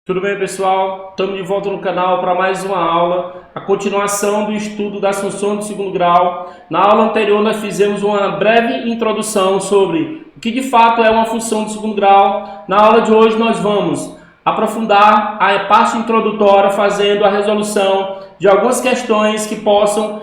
Tudo bem, pessoal? Estamos de volta no canal para mais uma aula, a continuação do estudo das funções do segundo grau. Na aula anterior nós fizemos uma breve introdução sobre o que de fato é uma função do segundo grau. Na aula de hoje nós vamos aprofundar a parte introdutória fazendo a resolução de algumas questões que possam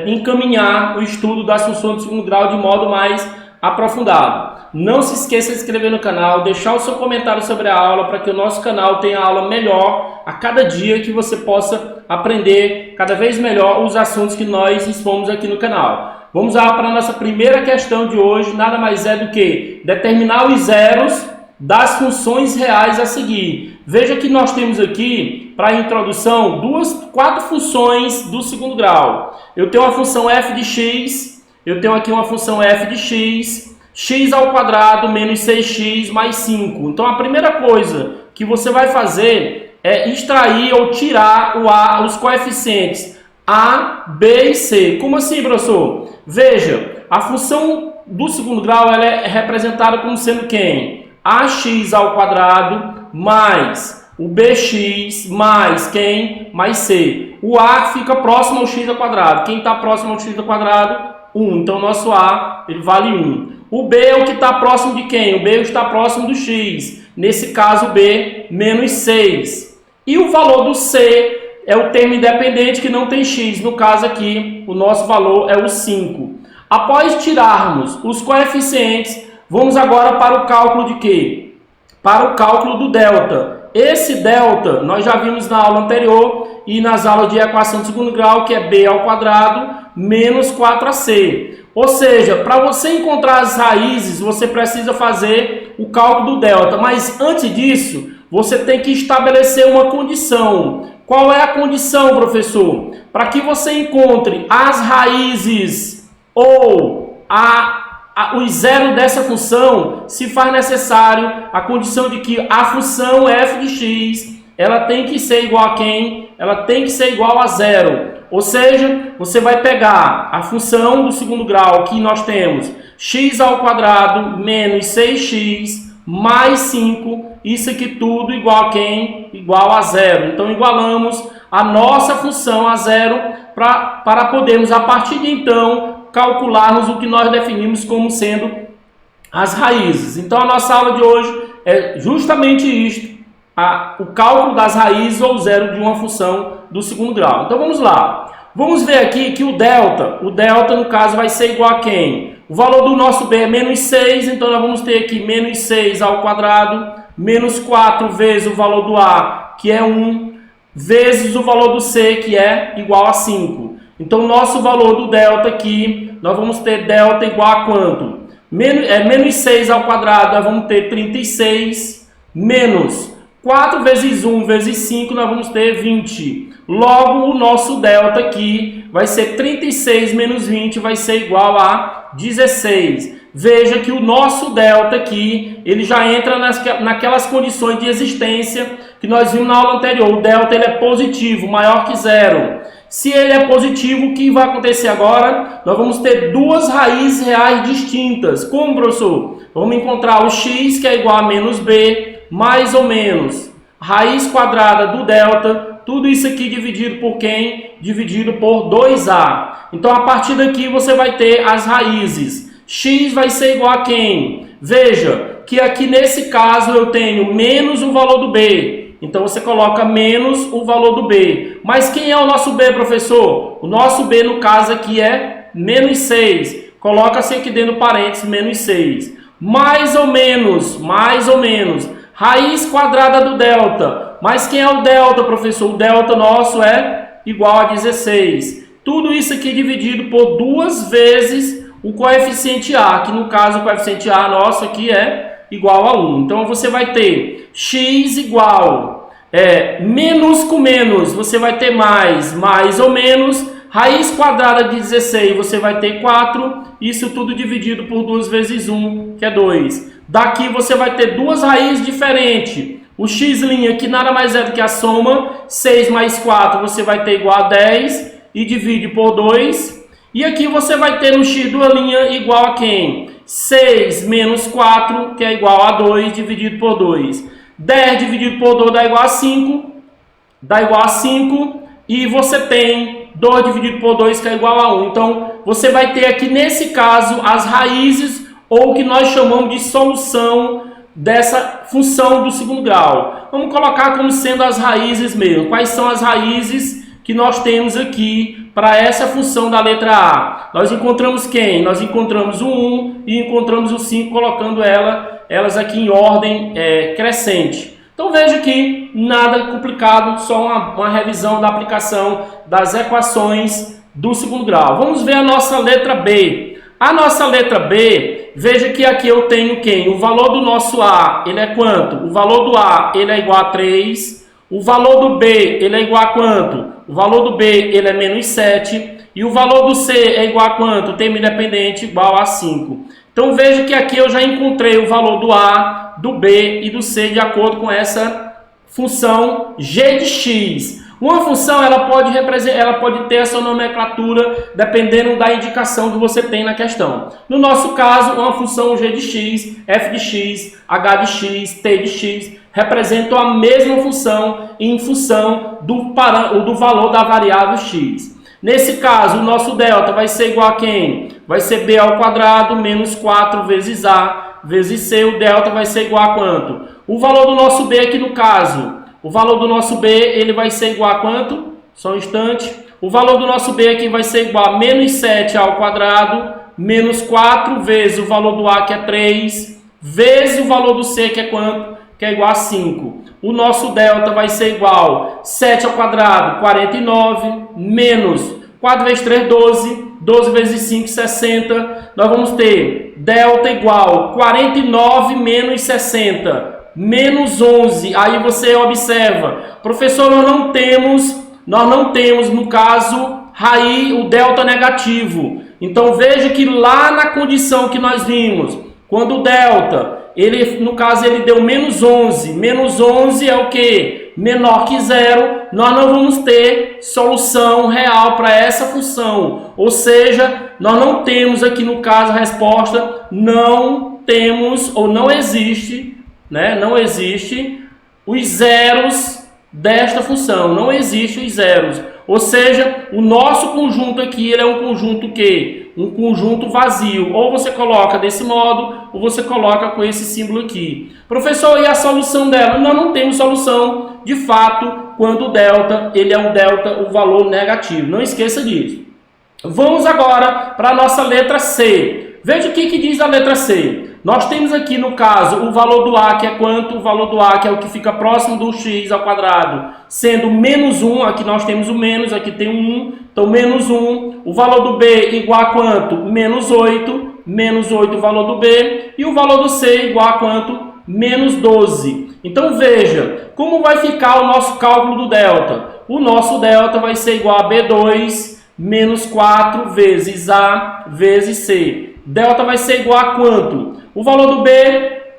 encaminhar o estudo das funções do segundo grau de modo mais aprofundado. Não se esqueça de se inscrever no canal, deixar o seu comentário sobre a aula para que o nosso canal tenha aula melhor a cada dia, que você possa aprender cada vez melhor os assuntos que nós expomos aqui no canal. Vamos lá para a nossa primeira questão de hoje, nada mais é do que determinar os zeros das funções reais a seguir. Veja que nós temos aqui, para a introdução, quatro funções do segundo grau. Eu tenho uma função f de x, eu tenho aqui uma função f de x, x ao quadrado menos 6x mais 5. Então a primeira coisa que você vai fazer é extrair ou tirar os coeficientes a, b e c. Como assim, professor? Veja, a função do segundo grau ela é representada como sendo quem? Ax ao quadrado mais o bx mais quem? Mais c. O a fica próximo ao x ao quadrado. Quem está próximo ao x ao quadrado? 1. Então nosso a ele vale 1. O b é o que está próximo de quem? O b está próximo do x. Nesse caso, b menos 6. E o valor do c é o termo independente que não tem x. No caso aqui, o nosso valor é o 5. Após tirarmos os coeficientes, vamos agora para o cálculo de quê? Para o cálculo do delta. Esse delta nós já vimos na aula anterior e nas aulas de equação de segundo grau, que é b ao quadrado menos 4ac. Ou seja, para você encontrar as raízes, você precisa fazer o cálculo do delta. Mas antes disso, você tem que estabelecer uma condição. Qual é a condição, professor? Para que você encontre as raízes ou os zeros dessa função, se faz necessário a condição de que a função f de x, ela tem que ser igual a quem? Ela tem que ser igual a zero. Ou seja, você vai pegar a função do segundo grau que nós temos x ao quadrado menos 6x mais 5, isso aqui tudo igual a quem? Igual a zero. Então igualamos a nossa função a zero para podermos a partir de então calcularmos o que nós definimos como sendo as raízes. Então a nossa aula de hoje é justamente isto, o cálculo das raízes ou zero de uma função do segundo grau. Então vamos lá. Vamos ver aqui que o delta no caso vai ser igual a quem? O valor do nosso b é menos 6, então nós vamos ter aqui menos 6 ao quadrado, menos 4 vezes o valor do a, que é 1, vezes o valor do c, que é igual a 5. Então o nosso valor do delta aqui, nós vamos ter delta igual a quanto? Menos 6 ao quadrado, nós vamos ter 36, menos 4 vezes 1 vezes 5, nós vamos ter 20. Logo, o nosso delta aqui vai ser 36 menos 20, vai ser igual a 16. Veja que o nosso delta aqui, ele já entra naquelas condições de existência que nós vimos na aula anterior. O delta ele é positivo, maior que zero. Se ele é positivo, o que vai acontecer agora? Nós vamos ter duas raízes reais distintas. Como, professor? Vamos encontrar o x, que é igual a menos b, mais ou menos raiz quadrada do delta, tudo isso aqui dividido por quem? Dividido por 2a. Então, a partir daqui, você vai ter as raízes. X vai ser igual a quem? Veja que aqui nesse caso eu tenho menos o valor do b. Então, você coloca menos o valor do b. Mas quem é o nosso b, professor? O nosso b, no caso aqui, é menos 6. Coloca-se aqui dentro do parênteses, menos 6. Mais ou menos, raiz quadrada do delta. Mas quem é o delta, professor? O delta nosso é igual a 16. Tudo isso aqui dividido por duas vezes o coeficiente a, que no caso o coeficiente a nosso aqui é igual a 1. Então você vai ter x igual, menos com menos, você vai ter mais ou menos, raiz quadrada de 16, você vai ter 4, isso tudo dividido por 2 vezes 1, que é 2. Daqui você vai ter duas raízes diferentes. O x' que nada mais é do que a soma, 6 mais 4 você vai ter igual a 10 e divide por 2. E aqui você vai ter no x duas linhas igual a quem? 6 menos 4, que é igual a 2 dividido por 2. 10 dividido por 2 dá igual a 5. Dá igual a 5. E você tem 2 dividido por 2 que é igual a 1. Então, você vai ter aqui, nesse caso, as raízes, ou o que nós chamamos de solução dessa função do segundo grau. Vamos colocar como sendo as raízes mesmo. Quais são as raízes que nós temos aqui para essa função da letra A? Nós encontramos quem? Nós encontramos o 1 e encontramos o 5, colocando elas aqui em ordem crescente. Então veja que nada complicado, só uma revisão da aplicação das equações do segundo grau. Vamos ver a nossa letra B. A nossa letra B, veja que aqui eu tenho quem? O valor do nosso A, ele é quanto? O valor do A, ele é igual a 3. O valor do B, ele é igual a quanto? O valor do B, ele é menos 7. E o valor do C é igual a quanto? O termo independente igual a 5. Então veja que aqui eu já encontrei o valor do A, do B e do C de acordo com essa função g de x. Uma função ela pode ter essa nomenclatura dependendo da indicação que você tem na questão. No nosso caso, uma função g de x, f de x, h de x, t de x representam a mesma função em função do valor da variável x. Nesse caso, o nosso delta vai ser igual a quem? Vai ser b ao quadrado menos 4 vezes a vezes c. O delta vai ser igual a quanto? O valor do nosso b aqui no caso, o valor do nosso b ele vai ser igual a quanto? Só um instante. O valor do nosso b aqui vai ser igual a menos 7 ao quadrado menos 4 vezes o valor do a, que é 3, vezes o valor do c, que é quanto? Que é igual a 5. O nosso delta vai ser igual a 7 ao quadrado, 49, menos 4 vezes 3, 12, 12 vezes 5, 60. Nós vamos ter delta igual a 49 menos 60, menos 11. Aí você observa, professor, nós não temos, no caso, raiz, o delta negativo. Então veja que lá na condição que nós vimos, quando o delta, no caso ele deu menos 11. Menos 11 é o que? Menor que zero. Nós não vamos ter solução real para essa função. Ou seja, nós não temos aqui no caso a resposta, não temos ou não existe, né? Não existe os zeros desta função. Não existe os zeros. Ou seja, o nosso conjunto aqui ele é um conjunto que? Um conjunto vazio. Ou você coloca desse modo, ou você coloca com esse símbolo aqui. Professor, e a solução dela? Nós não temos solução, de fato, quando o delta, ele é o valor negativo. Não esqueça disso. Vamos agora para a nossa letra C. Veja o que diz a letra C. Nós temos aqui, no caso, o valor do A, que é quanto? O valor do A, que é o que fica próximo do x ao quadrado, sendo menos 1. Aqui nós temos o menos, aqui tem um 1. Então, menos 1. O valor do B igual a quanto? Menos 8. Menos 8 o valor do B. E o valor do C igual a quanto? Menos 12. Então, veja, como vai ficar o nosso cálculo do delta? O nosso delta vai ser igual a B2 menos 4 vezes A vezes C. Delta vai ser igual a quanto? O valor do B,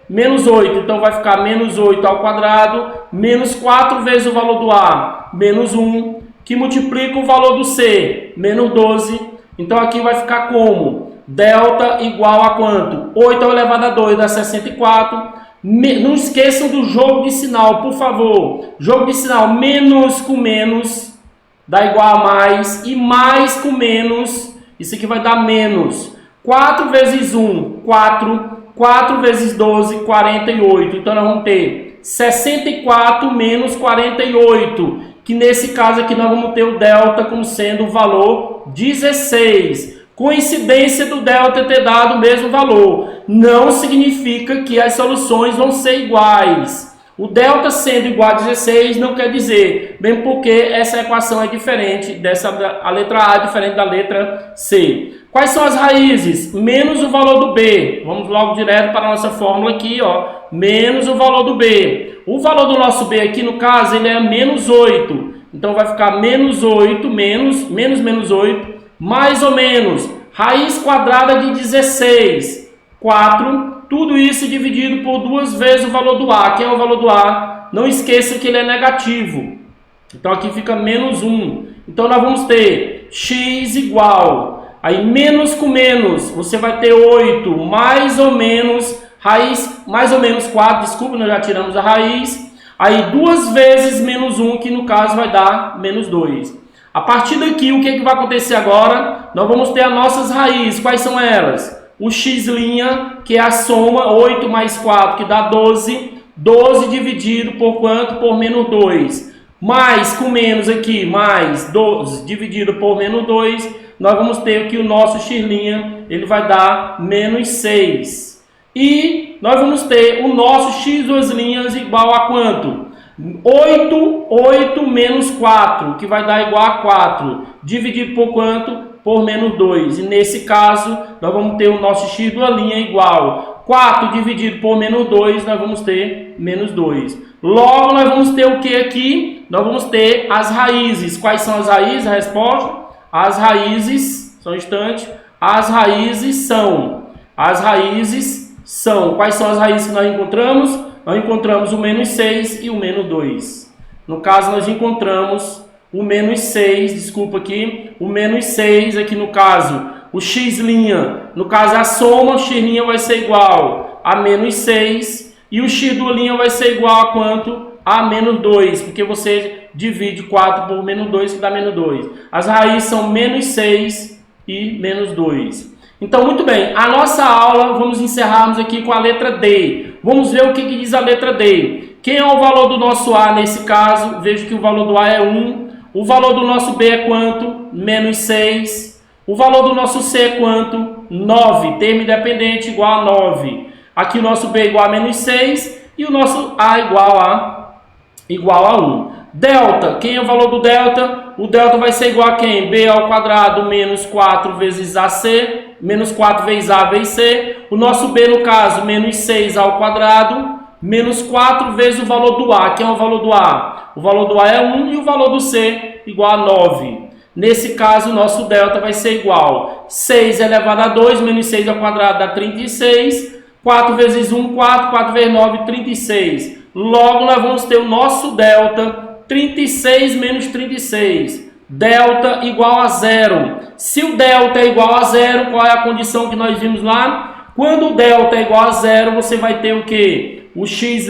menos 8. Então, vai ficar menos 8 ao quadrado, menos 4 vezes o valor do A, menos 1, que multiplica o valor do C, menos 12. Então, aqui vai ficar como? Delta igual a quanto? 8 elevado a 2 dá 64. Não esqueçam do jogo de sinal, por favor. Jogo de sinal, menos com menos dá igual a mais, e mais com menos, isso aqui vai dar menos. 4 vezes 1, 4. 4 vezes 12, 48. Então, nós vamos ter 64 menos 48. Que nesse caso aqui nós vamos ter o delta como sendo o valor 16. Coincidência do delta ter dado o mesmo valor. Não significa que as soluções vão ser iguais. O delta sendo igual a 16 não quer dizer, bem porque essa equação é diferente, a letra A é diferente da letra C. Quais são as raízes? Menos o valor do B. Vamos logo direto para a nossa fórmula aqui, ó. Menos o valor do B. O valor do nosso B aqui, no caso, ele é menos 8. Então, vai ficar menos 8, menos 8, mais ou menos, raiz quadrada de 16, 4. Tudo isso dividido por 2 vezes o valor do A. Quem é o valor do A? Não esqueça que ele é negativo. Então, aqui fica menos 1. Então, nós vamos ter x igual... Aí, menos com menos, você vai ter 8, mais ou menos raiz mais ou menos 4, desculpa, nós já tiramos a raiz. Aí 2 vezes menos 1, que no caso vai dar menos 2. A partir daqui, o que vai acontecer agora? Nós vamos ter as nossas raízes. Quais são elas? O x', que é a soma, 8 mais 4, que dá 12. 12 dividido por quanto? Por menos 2. Mais, com menos aqui, mais 12 dividido por menos 2, nós vamos ter que o nosso x', ele vai dar menos 6. E nós vamos ter o nosso x2' igual a quanto? 8 menos 4, que vai dar igual a 4, dividido por quanto? Por menos 2. E nesse caso, nós vamos ter o nosso x' igual 4 dividido por menos 2, nós vamos ter menos 2. Logo, nós vamos ter o que aqui? Nós vamos ter as raízes. Quais são as raízes? A resposta? As raízes, só um instante, as raízes são. Quais são as raízes que nós encontramos? Nós encontramos o menos 6 e o menos 2. No caso, nós encontramos o menos 6, desculpa aqui, o menos 6 aqui no caso, o x', no caso a soma, o x' vai ser igual a menos 6 e o x' vai ser igual a quanto? A menos 2, porque você divide 4 por menos 2, que dá menos 2. As raízes são menos 6 e menos 2. Então, muito bem, a nossa aula, vamos encerrarmos aqui com a letra D. Vamos ver o que diz a letra D. Quem é o valor do nosso A nesse caso? Vejo que o valor do A é 1. O valor do nosso B é quanto? Menos 6. O valor do nosso C é quanto? 9. Termo independente igual a 9. Aqui o nosso B é igual a menos 6 e o nosso A igual a 1. Delta, quem é o valor do delta? O delta vai ser igual a quem? B ao quadrado menos 4 vezes AC, menos 4 vezes A vezes C. O nosso B, no caso, menos 6 ao quadrado, menos 4 vezes o valor do A. Quem é o valor do A? O valor do A é 1 e o valor do C igual a 9. Nesse caso, o nosso delta vai ser igual a 6 elevado a 2, menos 6 ao quadrado dá 36. 4 vezes 1, 4, 4 vezes 9, 36. Logo, nós vamos ter o nosso delta, 36 menos 36. Delta igual a 0. Se o delta é igual a 0, qual é a condição que nós vimos lá? Quando o delta é igual a 0, você vai ter o quê? O x',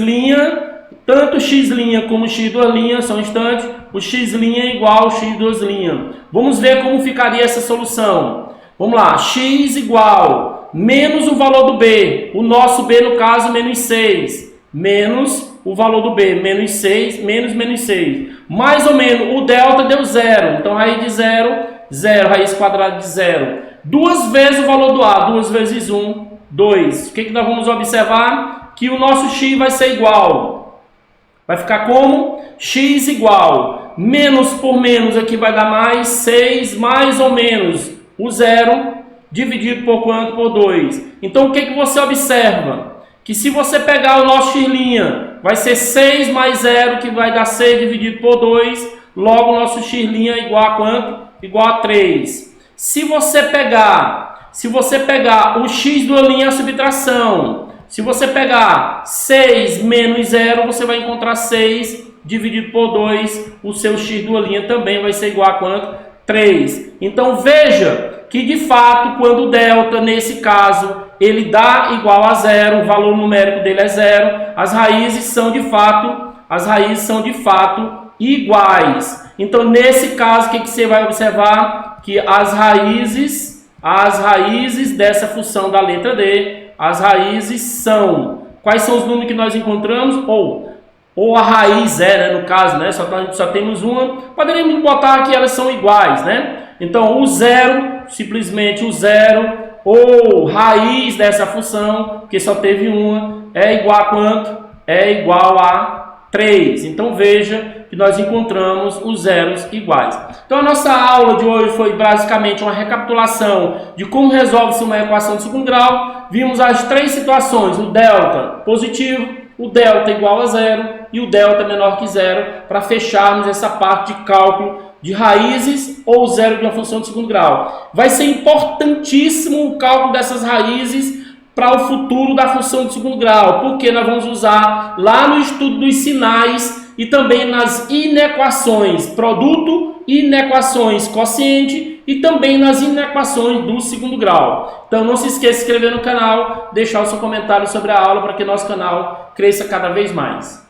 tanto o x' como o x2', só um instante, o x' é igual ao x2'. Vamos ver como ficaria essa solução. Vamos lá, x igual menos o valor do b, o nosso b no caso menos 6, menos o valor do b, menos 6, menos 6. Mais ou menos, o delta deu 0, então raiz de 0, 0, raiz quadrada de 0. 2 vezes o valor do a, 2 vezes 1, 2. O que nós vamos observar? Que o nosso x vai ser igual. Vai ficar como? X igual, menos por menos aqui vai dar mais, 6 mais ou menos o 0, dividido por quanto? Por 2. Então o que você observa? Que se você pegar o nosso x', vai ser 6 mais 0, que vai dar 6 dividido por 2. Logo, o nosso x' é igual a quanto? Igual a 3. Se você pegar o x do linha, a subtração. Se você pegar 6 menos 0, você vai encontrar 6 dividido por 2. O seu x do linha também vai ser igual a quanto? 3. Então, veja que, de fato, quando o delta, nesse caso, ele dá igual a 0, o valor numérico dele é 0, as raízes são de fato iguais. Então, nesse caso, o que você vai observar? Que as raízes dessa função da letra D, as raízes são... Quais são os números que nós encontramos? Ou a raiz é, no caso, né? Só temos uma. Poderíamos botar que elas são iguais, né? Então, o 0, simplesmente o 0, ou raiz dessa função, que só teve uma, é igual a quanto? É igual a 3. Então, veja que nós encontramos os zeros iguais. Então, a nossa aula de hoje foi basicamente uma recapitulação de como resolve-se uma equação de segundo grau. Vimos as 3 situações, o delta positivo, o delta igual a 0 e o delta menor que 0, para fecharmos essa parte de cálculo de raízes ou zero de uma função de segundo grau. Vai ser importantíssimo o cálculo dessas raízes para o futuro da função de segundo grau, porque nós vamos usar lá no estudo dos sinais e também nas inequações produto, inequações quociente e também nas inequações do segundo grau. Então não se esqueça de se inscrever no canal, deixar o seu comentário sobre a aula para que nosso canal cresça cada vez mais.